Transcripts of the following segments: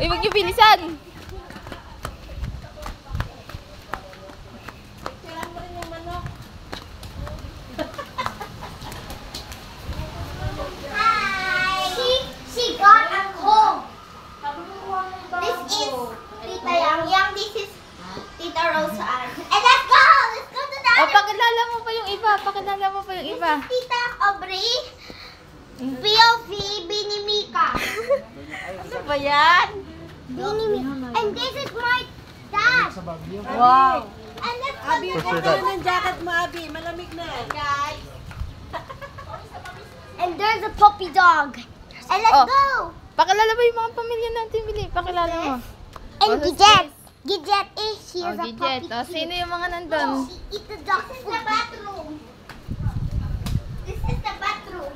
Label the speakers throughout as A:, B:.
A: Ay, wag niyo bilisan.
B: She got a comb. This is Tita Yang. This is Tita Rosa. And let's go! Let's go to the
A: Oh,
B: other.
A: pakilala mo pa yung iba. Pakilala mo pa yung iba.
B: This is Tita Aubrey. POV, Binimika.
A: Ano ba yan?
B: Binimika. And this is my dad.
A: Wow.
B: And let's go
C: Abi,
B: to the
C: ganda ng jacket mo, Abi. Malamig na.
B: guys. And there's a puppy dog. And let's
A: Oh.
B: go.
A: Pakilala mo yung mga pamilya natin, Bili. Pakilala mo.
B: And
A: Oh,
B: Gidget. Gidget is
A: Oh,
B: she's a
A: Gidget.
B: puppy.
A: Oh, sino yung mga nandun?
B: She eats the dog food. This is the bathroom. This is the bathroom.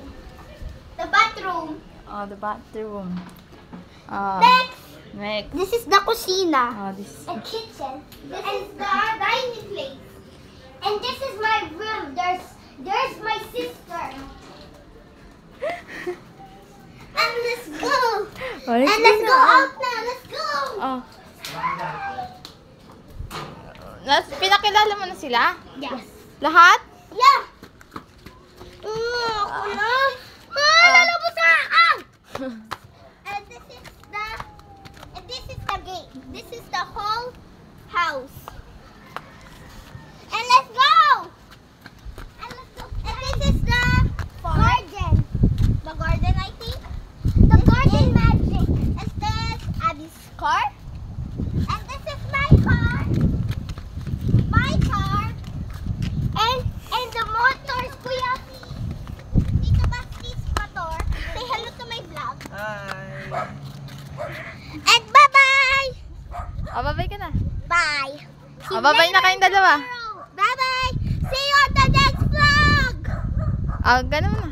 B: The bathroom.
A: Oh, the bathroom. Next.
B: This is the kusina.
A: Oh, this.
B: A kitchen. This is the dining place. And this is my room. There's my sister. And let's go.
A: Oh,
B: And let's go out now. Let's go.
A: Oh. Pinakilala mo na sila?
B: Yes.
A: Lahat?
B: Yeah. Ako na. Lalabas na ako. And this is the gate. This is the whole house. And let's go. And let's go. And this is the garden. The garden, I think. The garden magic. And this Abby's car. And this is my car. My car. And the motors, Kuya. Dito ba this motor? Say hello to my vlog.
C: Hi.
B: And bye-bye!
A: Oh, babay ka na.
B: Bye!
A: Oh, babay na kayong dalawa.
B: Bye-bye! See you on the next vlog!
A: Oh, ganun mo na.